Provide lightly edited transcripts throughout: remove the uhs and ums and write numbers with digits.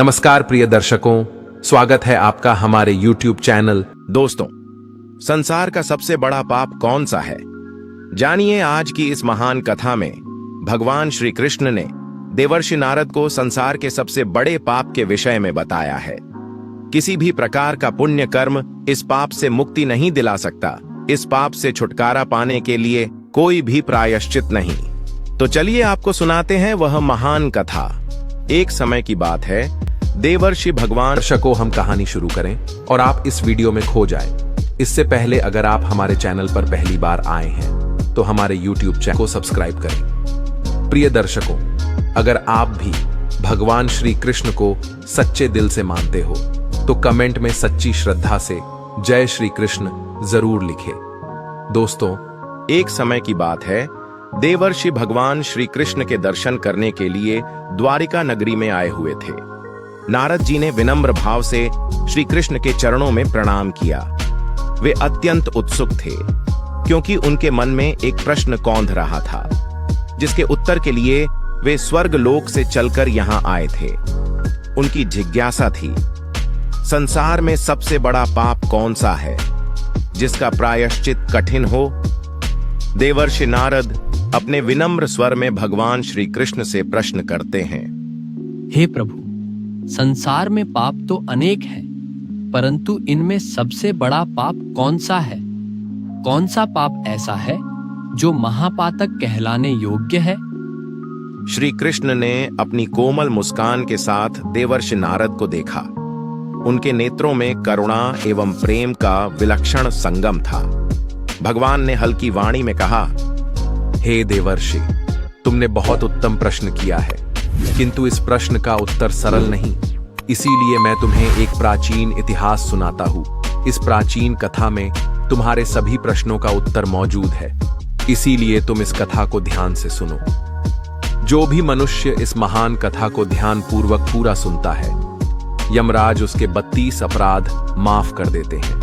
नमस्कार प्रिय दर्शकों, स्वागत है आपका हमारे YouTube चैनल। दोस्तों, संसार का सबसे बड़ा पाप कौन सा है? जानिए आज की इस महान कथा में भगवान श्री कृष्ण ने देवर्षि नारद को संसार के सबसे बड़े पाप के विषय में बताया है। किसी भी प्रकार का पुण्य कर्म इस पाप से मुक्ति नहीं दिला सकता। इस पाप से छुटकारा पाने के लिए कोई भी प्रायश्चित नहीं। तो चलिए आपको सुनाते हैं वह महान कथा। एक समय की बात है, देवर्षि भगवान। दर्शकों, हम कहानी शुरू करें और आप इस वीडियो में खो जाएं। इससे पहले अगर आप हमारे चैनल पर पहली बार आए हैं तो हमारे YouTube चैनल को सब्सक्राइब करें। प्रिय दर्शकों, अगर आप भी भगवान श्री कृष्ण को सच्चे दिल से मानते हो तो कमेंट में सच्ची श्रद्धा से जय श्री कृष्ण जरूर लिखें। दोस्तों, एक समय की बात है, देवर्षि भगवान श्री कृष्ण के दर्शन करने के लिए द्वारिका नगरी में आए हुए थे। नारद जी ने विनम्र भाव से श्री कृष्ण के चरणों में प्रणाम किया। वे अत्यंत उत्सुक थे क्योंकि उनके मन में एक प्रश्न कौंध रहा था, जिसके उत्तर के लिए वे स्वर्ग लोक से चलकर यहां आए थे। उनकी जिज्ञासा थी, संसार में सबसे बड़ा पाप कौन सा है जिसका प्रायश्चित कठिन हो? देवर्षि नारद अपने विनम्र स्वर में भगवान श्री कृष्ण से प्रश्न करते हैं। हे प्रभु, संसार में पाप तो अनेक हैं, परंतु इनमें सबसे बड़ा पाप कौन सा है? कौन सा पाप ऐसा है जो महापातक कहलाने योग्य है? श्री कृष्ण ने अपनी कोमल मुस्कान के साथ देवर्षि नारद को देखा। उनके नेत्रों में करुणा एवं प्रेम का विलक्षण संगम था। भगवान ने हल्की वाणी में कहा, हे देवर्षि, तुमने बहुत उत्तम प्रश्न किया है, किंतु इस प्रश्न का उत्तर सरल नहीं। इसीलिए मैं तुम्हें एक प्राचीन इतिहास सुनाता हूँ। इस प्राचीन कथा में तुम्हारे सभी प्रश्नों का उत्तर मौजूद है। इसीलिए तुम इस कथा को ध्यान से सुनो। जो भी मनुष्य इस महान कथा को ध्यान पूर्वक पूरा सुनता है, यमराज उसके 32 अपराध माफ कर देते हैं।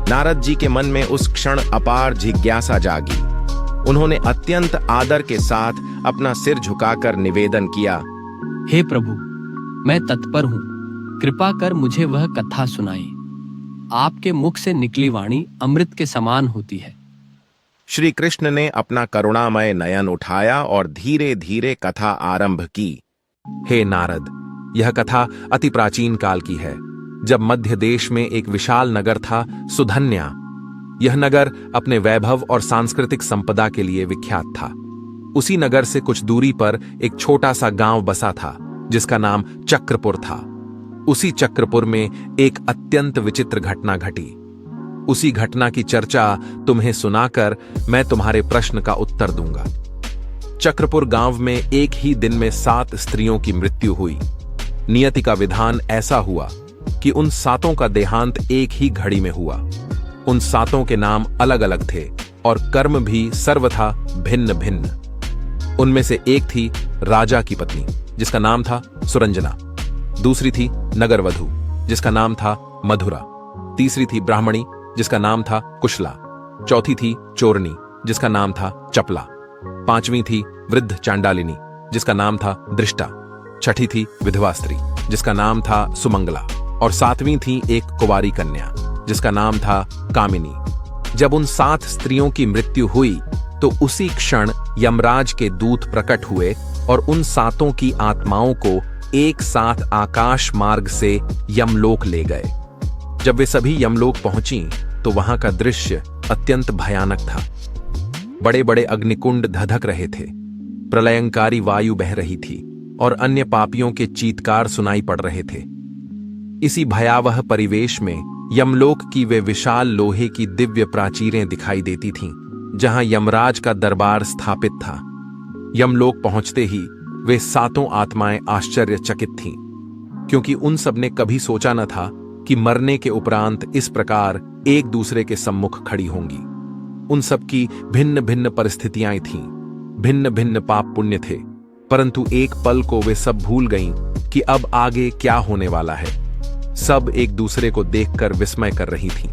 नारद जी के मन में उस क्षण अपार जिज्ञासा जागी। उन्होंने अत्यंत आदर के साथ अपना सिर झुकाकर निवेदन किया, हे प्रभु, मैं तत्पर हूँ। कृपा कर मुझे वह कथा सुनाइए। आपके मुख से निकली वाणी अमृत के समान होती है। श्री कृष्ण ने अपना करुणामय नयन उठाया और धीरे धीरे कथा आरंभ की। हे नारद, यह कथा अति प्राचीन काल की है, जब मध्य देश में एक विशाल नगर था, सुधन्या। यह नगर अपने वैभव और सांस्कृतिक संपदा के लिए विख्यात था। उसी नगर से कुछ दूरी पर एक छोटा सा गांव बसा था जिसका नाम चक्रपुर था। उसी चक्रपुर में एक अत्यंत विचित्र घटना घटी। उसी घटना की चर्चा तुम्हें सुनाकर मैं तुम्हारे प्रश्न का उत्तर दूंगा। चक्रपुर गांव में एक ही दिन में 7 स्त्रियों की मृत्यु हुई। नियति का विधान ऐसा हुआ कि उन 7 का देहांत एक ही घड़ी में हुआ। उन 7 के नाम अलग अलग थे और कर्म भी सर्वथा भिन्न भिन्न। उनमें से एक थी राजा की पत्नी, जिसका नाम था सुरंजना। दूसरी थी नगरवधु, जिसका नाम था मधुरा। तीसरी थी ब्राह्मणी, जिसका नाम था कुशला। चौथी थी चोरनी, जिसका नाम था चपला। 5वीं थी वृद्ध चांडालिनी, जिसका नाम था दृष्टा। 6ठी थी विधवा स्त्री, जिसका नाम था सुमंगला। और 7वीं थी एक कुंवारी कन्या, जिसका नाम था कामिनी। जब उन 7 स्त्रियों की मृत्यु हुई तो उसी क्षण यमराज के दूत प्रकट हुए और उन 7 की आत्माओं को एक साथ आकाश मार्ग से यमलोक ले गए। जब वे सभी यमलोक पहुंची तो वहां का दृश्य अत्यंत भयानक था। बड़े बड़े अग्निकुंड धधक रहे थे, प्रलयंकारी वायु बह रही थी और अन्य पापियों के चीत्कार सुनाई पड़ रहे थे। इसी भयावह परिवेश में यमलोक की वे विशाल लोहे की दिव्य प्राचीरें दिखाई देती थीं, जहां यमराज का दरबार स्थापित था। यमलोक पहुंचते ही वे 7 आत्माएं आश्चर्यचकित थीं, क्योंकि उन सब ने कभी सोचा न था कि मरने के उपरांत इस प्रकार एक दूसरे के सम्मुख खड़ी होंगी। उन सब की भिन्न भिन्न परिस्थितियां थीं, भिन्न भिन्न पाप पुण्य थे, परंतु एक पल को वे सब भूल गईं कि अब आगे क्या होने वाला है। सब एक दूसरे को देखकर विस्मय कर रही थीं।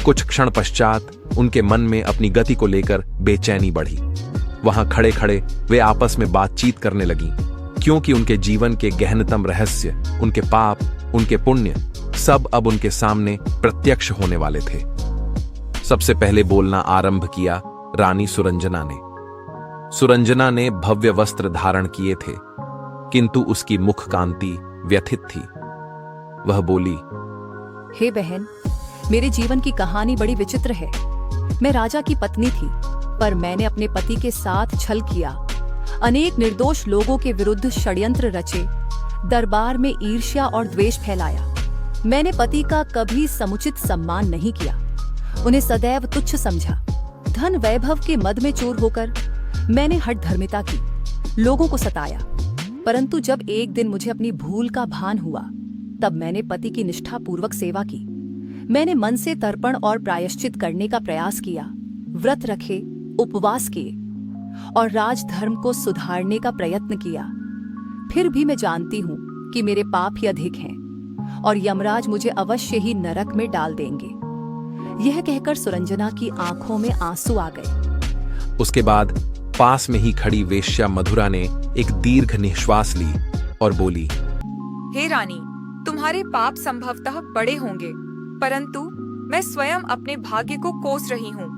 कुछ क्षण पश्चात उनके मन में अपनी गति को लेकर बेचैनी बढ़ी। वहां खड़े खड़े वे आपस में बातचीत करने लगीं। क्योंकि उनके जीवन के गहनतम रहस्य, उनके पाप, उनके पुण्य, सब अब उनके सामने प्रत्यक्ष होने वाले थे। सबसे पहले बोलना आरंभ किया रानी सुरंजना ने। सुरंजना ने भव्य वस्त्र धारण किए थे, किंतु उसकी मुख कांति व्यथित थी। वह बोली, हे बहन, मेरे जीवन की कहानी बड़ी विचित्र है। मैं राजा की पत्नी थी, पर मैंने अपने पति के साथ छल किया, अनेक निर्दोष लोगों के विरुद्ध षड्यंत्र रचे, दरबार में ईर्ष्या और द्वेष फैलाया। मैंने पति का कभी समुचित सम्मान नहीं किया, उन्हें सदैव तुच्छ समझा। धन वैभव के मद में चूर होकर मैंने हठधर्मिता की, लोगों को सताया। परंतु जब एक दिन मुझे अपनी भूल का भान हुआ, तब मैंने पति की निष्ठापूर्वक सेवा की। मैंने मन से तर्पण और प्रायश्चित करने का प्रयास किया, व्रत रखे, उपवास किए और राजधर्म को सुधारने का प्रयत्न किया। फिर भी मैं जानती हूँ कि मेरे पाप ही अधिक हैं और यमराज मुझे अवश्य ही नरक में डाल देंगे। यह कहकर सुरंजना की आंखों में आंसू आ गए। उसके बाद पास में ही खड़ी वेश्या मधुरा ने एक दीर्घ निश्वास ली और बोली, हे रानी, तुम्हारे पाप संभवतः बड़े होंगे, परंतु मैं स्वयं अपने भाग्य को कोस रही हूँ।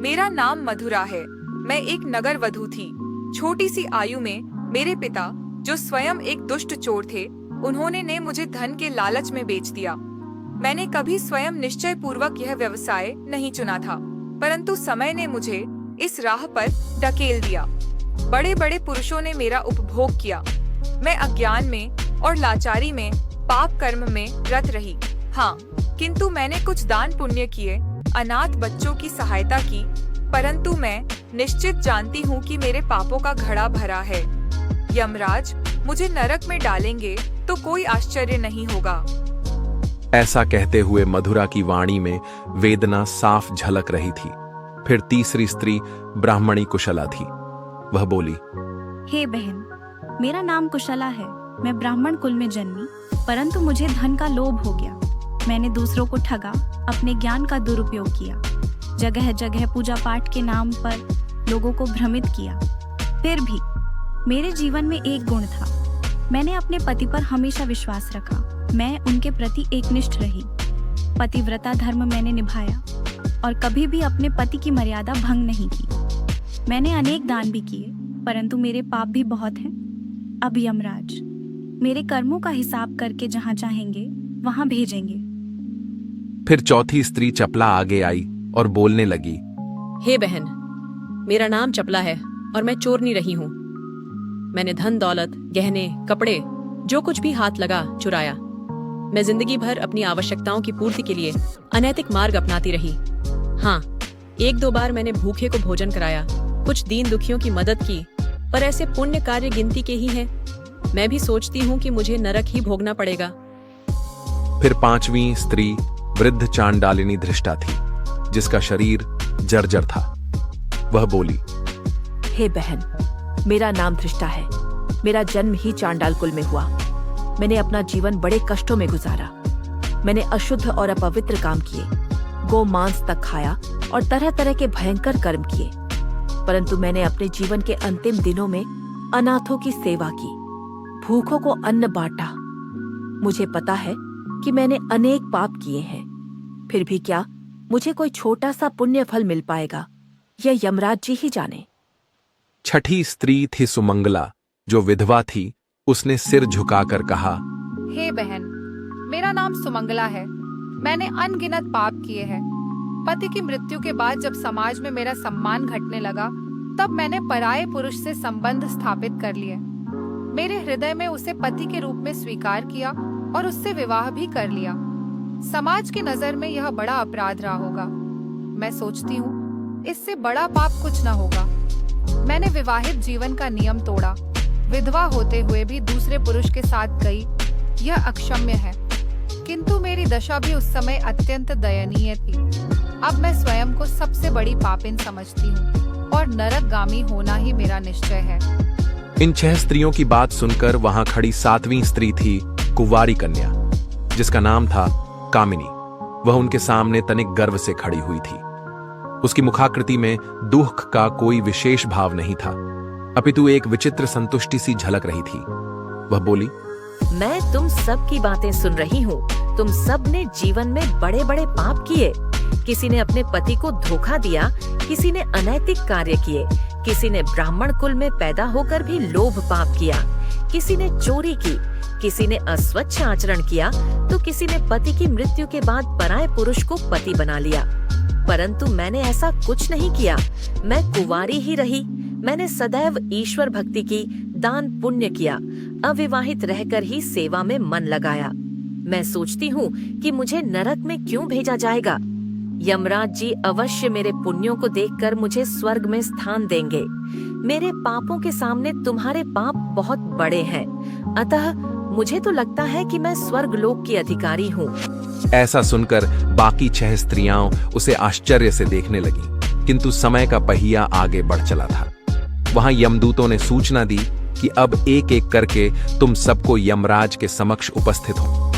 मेरा नाम मधुरा है। मैं एक नगर वधू थी। छोटी सी आयु में मेरे पिता, जो स्वयं एक दुष्ट चोर थे, उन्होंने मुझे धन के लालच में बेच दिया। मैंने कभी स्वयं निश्चय पूर्वक यह व्यवसाय नहीं चुना था, परंतु समय ने मुझे इस राह पर ढकेल दिया। बड़े बड़े पुरुषों ने मेरा उपभोग किया। मैं अज्ञान में और लाचारी में, पाप कर्म में रत रही। हाँ, किंतु मैंने कुछ दान पुण्य किए, अनाथ बच्चों की सहायता की, परंतु मैं निश्चित जानती हूँ कि मेरे पापों का घड़ा भरा है। यमराज मुझे नरक में डालेंगे तो कोई आश्चर्य नहीं होगा। ऐसा कहते हुए मधुरा की वाणी में वेदना साफ झलक रही थी। फिर तीसरी स्त्री ब्राह्मणी कुशला थी। वह बोली, हे बहन, मेरा नाम कुशला है। मैं ब्राह्मण कुल में जन्मी, परंतु मुझे धन का लोभ हो गया। मैंने दूसरों को ठगा, अपने ज्ञान का दुरुपयोग किया, जगह जगह पूजा पाठ के नाम पर लोगों को भ्रमित किया। फिर भी मेरे जीवन में एक गुण था, मैंने अपने पति पर हमेशा विश्वास रखा। मैं उनके प्रति एकनिष्ठ रही। पतिव्रता धर्म मैंने निभाया और कभी भी अपने पति की मर्यादा भंग नहीं की। मैंने अनेक दान भी किए, परंतु मेरे पाप भी बहुत हैं। अब यमराज मेरे कर्मों का हिसाब करके जहाँ चाहेंगे वहाँ भेजेंगे। फिर चौथी स्त्री चपला आगे आई और बोलने लगी, हे बहन, मेरा नाम चपला है और मैं चोरनी रही हूँ। मैंने धन दौलत, गहने, कपड़े, जो कुछ भी हाथ लगा चुराया। मैं जिंदगी भर अपनी आवश्यकताओं की पूर्ति के लिए अनैतिक मार्ग अपनाती रही। हाँ, एक दो बार मैंने भूखे को भोजन कराया, कुछ दीन दुखियों की मदद की, पर ऐसे पुण्य कार्य गिनती के ही हैं। मैं भी सोचती हूँ कि मुझे नरक ही भोगना पड़ेगा। फिर पांचवी स्त्री वृद्ध चांडालिनी धृष्टा थी, जिसका शरीर जर्जर था। वह बोली, हे बहन, मेरा नाम धृष्टा है। मेरा जन्म ही चांडाल कुल में हुआ। मैंने अपना जीवन बड़े कष्टों में गुजारा। मैंने अशुद्ध और अपवित्र काम किए, गो मांस तक खाया और तरह तरह के भयंकर कर्म किए। परंतु मैंने अपने जीवन के अंतिम दिनों में अनाथों की सेवा की, भूखों को अन्न बांटा। मुझे पता है कि मैंने अनेक पाप किए हैं, फिर भी क्या मुझे कोई छोटा सा पुण्य फल मिल पाएगा, यह यमराज जी ही जाने। छठी स्त्री थी सुमंगला, जो विधवा थी। उसने सिर झुकाकर कहा, हे बहन, मेरा नाम सुमंगला है। मैंने अनगिनत पाप किए हैं। पति की मृत्यु के बाद जब समाज में मेरा सम्मान घटने लगा, तब मैंने पराये पुरुष से संबंध स्थापित कर लिए। मेरे हृदय में उसे पति के रूप में स्वीकार किया और उससे विवाह भी कर लिया। समाज की नजर में यह बड़ा अपराध रहा होगा। मैं सोचती हूँ इससे बड़ा पाप कुछ न होगा। मैंने विवाहित जीवन का नियम तोड़ा, विधवा होते हुए भी दूसरे पुरुष के साथ गई। यह अक्षम्य है, किंतु मेरी दशा भी उस समय अत्यंत दयनीय थी। अब मैं स्वयं को सबसे बड़ी पापिन समझती हूँ और नरकगामी होना ही मेरा निश्चय है। इन 6 स्त्रियों की बात सुनकर वहां खड़ी 7वीं स्त्री थी कुंवारी कन्या, जिसका नाम था कामिनी। वह उनके सामने तनिक गर्व से खड़ी हुई थी। उसकी मुखाकृति में दुख का कोई विशेष भाव नहीं था, अपितु एक विचित्र संतुष्टि सी झलक रही थी। वह बोली, मैं तुम सब की बातें सुन रही हूँ। तुम सब ने जीवन में बड़े बड़े पाप किए। किसी ने अपने पति को धोखा दिया, किसी ने अनैतिक कार्य किए, किसी ने ब्राह्मण कुल में पैदा होकर भी लोभ पाप किया, किसी ने चोरी की, किसी ने अस्वच्छ आचरण किया, तो किसी ने पति की मृत्यु के बाद पराये पुरुष को पति बना लिया। परंतु मैंने ऐसा कुछ नहीं किया। मैं कुंवारी ही रही। मैंने सदैव ईश्वर भक्ति की, दान पुण्य किया, अविवाहित रहकर ही सेवा में मन लगाया। मैं सोचती हूँ कि मुझे नरक में क्यों भेजा जाएगा। यमराज जी अवश्य मेरे पुण्यों को देखकर मुझे स्वर्ग में स्थान देंगे। मेरे पापों के सामने तुम्हारे पाप बहुत बड़े हैं, अतः मुझे तो लगता है कि मैं स्वर्ग लोक की अधिकारी हूँ। ऐसा सुनकर बाकी 6 स्त्रियां उसे आश्चर्य से देखने लगीं, किंतु समय का पहिया आगे बढ़ चला था। वहां यमदूतों ने सूचना दी कि अब एक एक करके तुम सबको यमराज के समक्ष उपस्थित हो।